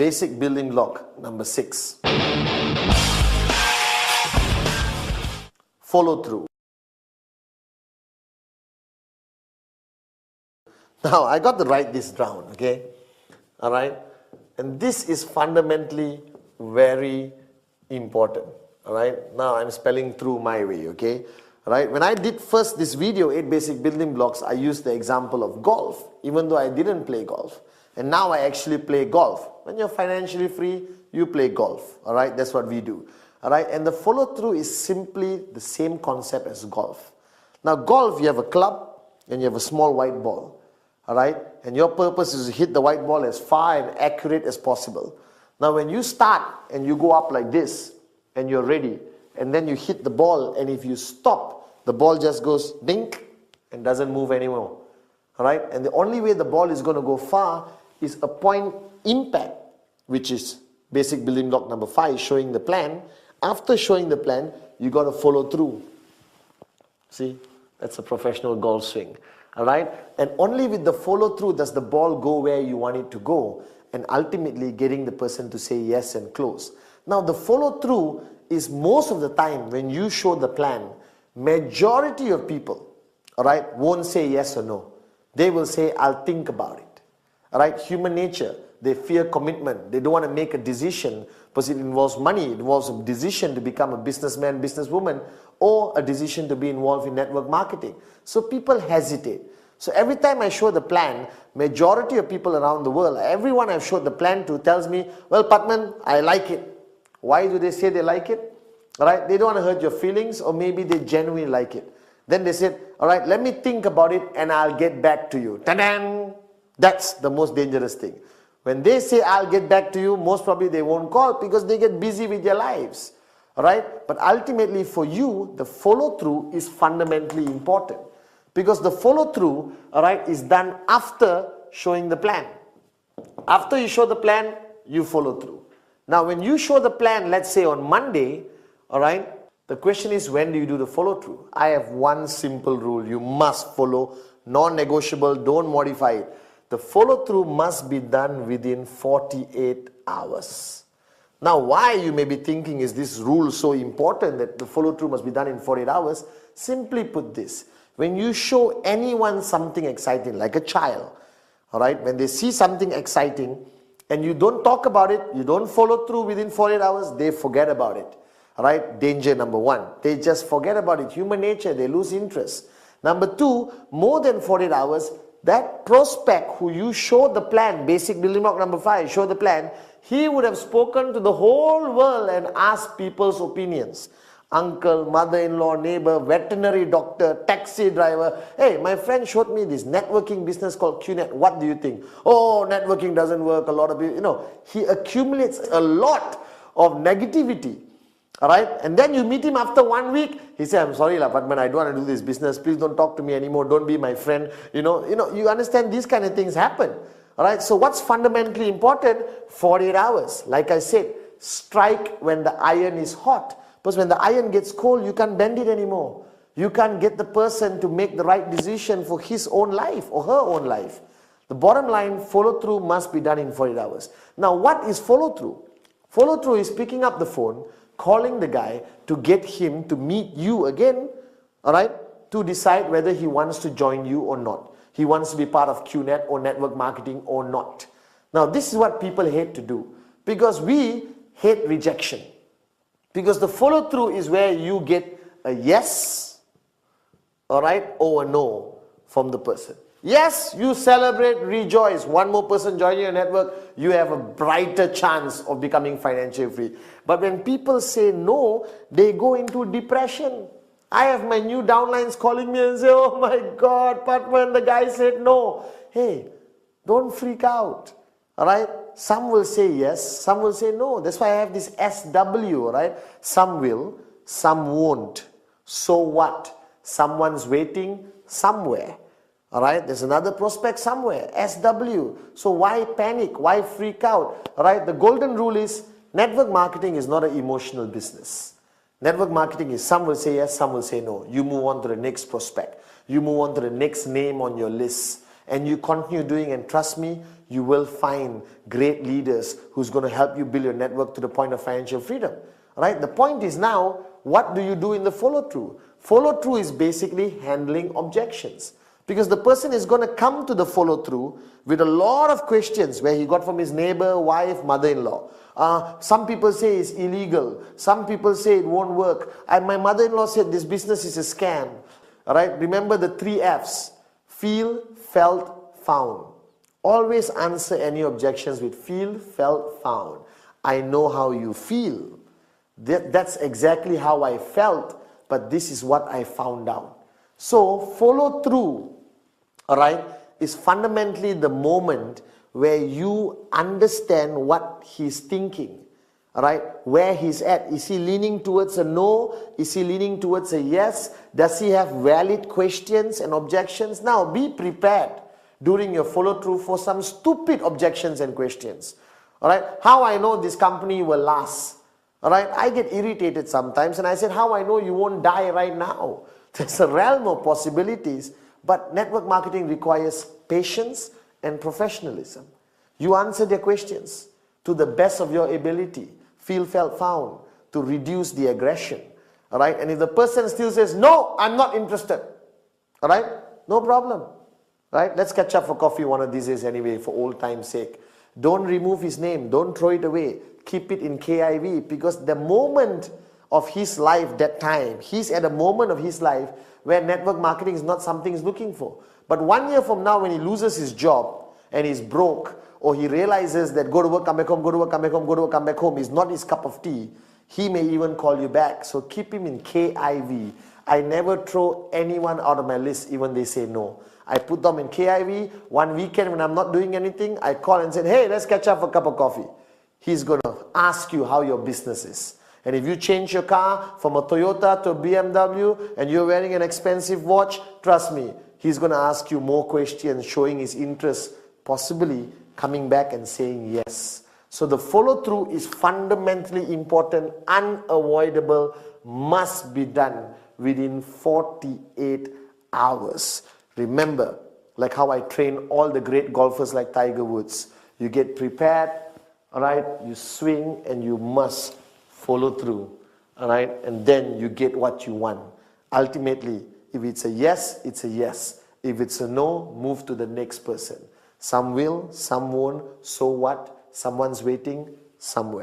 Basic building block number 6. Follow through. Now, I got to write this down, okay? All right? And this is fundamentally very important, all right? Now, I'm spelling through my way, okay? All right? When I did first this video, 8 basic building blocks, I used the example of golf, even though I didn't play golf. And now I actually play golf. When you're financially free, you play golf, all right? That's what we do, all right? And the follow through is simply the same concept as golf. Now, golf, you have a club and you have a small white ball. All right, and your purpose is to hit the white ball as far and accurate as possible. Now, when you start and you go up like this and you're ready, and then you hit the ball, and if you stop, the ball just goes dink and doesn't move anymore. All right, and the only way the ball is going to go far is a point impact, which is basic building block number 5, showing the plan. After showing the plan, you got to follow through. See, that's a professional golf swing. All right, and only with the follow through does the ball go where you want it to go, and ultimately getting the person to say yes and close. Now, the follow through is most of the time when you show the plan, majority of people, all right, won't say yes or no. They will say, I'll think about it. All right, human nature, they fear commitment. They don't want to make a decision because it involves money. It involves a decision to become a businessman, businesswoman, or a decision to be involved in network marketing. So people hesitate. So every time I show the plan, majority of people around the world, everyone I've showed the plan to tells me, well, Patman, I like it. Why do they say they like it? All right, they don't want to hurt your feelings, or maybe they genuinely like it. Then they said, all right, let me think about it and I'll get back to you. Ta-da! That's the most dangerous thing. When they say, I'll get back to you, most probably they won't call because they get busy with their lives. All right? But ultimately for you, the follow through is fundamentally important, because the follow through, all right, is done after showing the plan. After you show the plan, you follow through. Now, when you show the plan, let's say on Monday, all right, the question is, when do you do the follow through? I have one simple rule. You must follow, non-negotiable, don't modify it. The follow through must be done within 48 hours. Now, why, you may be thinking, is this rule so important that the follow through must be done in 48 hours? Simply put this, when you show anyone something exciting, like a child, all right, when they see something exciting and you don't talk about it, you don't follow through within 48 hours, they forget about it. All right, danger number 1, they just forget about it. Human nature, they lose interest. Number 2, more than 48 hours, that prospect who you showed the plan, basic building block number 5, show the plan, he would have spoken to the whole world and asked people's opinions. Uncle, mother-in-law, neighbor, veterinary doctor, taxi driver. Hey, my friend showed me this networking business called QNet. What do you think? Oh, networking doesn't work. A lot of people, he accumulates a lot of negativity. All right, and then you meet him after 1 week. He said, I'm sorry, Patman, I don't want to do this business. Please don't talk to me anymore. Don't be my friend. You understand these kind of things happen. All right, so what's fundamentally important? 48 hours. Like I said, strike when the iron is hot. Because when the iron gets cold, you can't bend it anymore. You can't get the person to make the right decision for his own life or her own life. The bottom line, follow through must be done in 48 hours. Now, what is follow through? Follow through is picking up the phone, calling the guy to get him to meet you again, all right, to decide whether he wants to join you or not. He wants to be part of QNet or network marketing or not. Now, this is what people hate to do, because we hate rejection. Because the follow through is where you get a yes, all right, or a no from the person. Yes, you celebrate, rejoice. One more person joining your network, you have a brighter chance of becoming financially free. But when people say no, they go into depression. I have my new downlines calling me and say, oh my God, Patman, the guy said no. Hey, don't freak out, all right? Some will say yes, some will say no. That's why I have this SW, all right? Some will, some won't. So what? Someone's waiting somewhere. All right, there's another prospect somewhere, SW. So why panic? Why freak out? All right, the golden rule is network marketing is not an emotional business. Network marketing is some will say yes, some will say no. You move on to the next prospect. You move on to the next name on your list. and you continue doing, and trust me, you will find great leaders who's going to help you build your network to the point of financial freedom. Right? The point is now, what do you do in the follow-through? Follow-through is basically handling objections. Because the person is going to come to the follow-through with a lot of questions where he got from his neighbor, wife, mother-in-law. Some people say it's illegal. Some people say it won't work. And my mother-in-law said this business is a scam. All right? Remember the 3 F's. Feel, felt, found. Always answer any objections with feel, felt, found. I know how you feel. That's exactly how I felt, but this is what I found out. So follow through, all right, is fundamentally the moment where you understand what he's thinking, all right, where he's at. Is he leaning towards a no? Is he leaning towards a yes? Does he have valid questions and objections? Now be prepared during your follow through for some stupid objections and questions, all right. How I know this company will last? All right, I get irritated sometimes, and I said, how I know you won't die right now? There's a realm of possibilities, but network marketing requires patience and professionalism. You answer their questions to the best of your ability, feel, felt, found, to reduce the aggression. All right, and if the person still says, no, I'm not interested, all right, no problem. Right, let's catch up for coffee one of these days anyway, for old time's sake. Don't remove his name, don't throw it away. Keep it in KIV, because the moment of his life, that time, he's at a moment of his life where network marketing is not something he's looking for. But 1 year from now, when he loses his job and he's broke, or he realizes that go to work, come back home, go to work, come back home, go to work, come back home is not his cup of tea, he may even call you back. So keep him in KIV. I never throw anyone out of my list, even they say no. I put them in KIV. One weekend when I'm not doing anything, I call and say, hey, let's catch up for a cup of coffee. He's going to ask you how your business is. And if you change your car from a Toyota to a BMW and you're wearing an expensive watch, trust me, he's going to ask you more questions, showing his interest, possibly coming back and saying yes. So the follow-through is fundamentally important, unavoidable, must be done within 48 hours. Remember, like how I train all the great golfers like Tiger Woods, you get prepared, all right, you swing, and you must follow through, all right, and then you get what you want. Ultimately, if it's a yes, it's a yes. If it's a no, move to the next person. Some will, some won't, so what? Someone's waiting somewhere.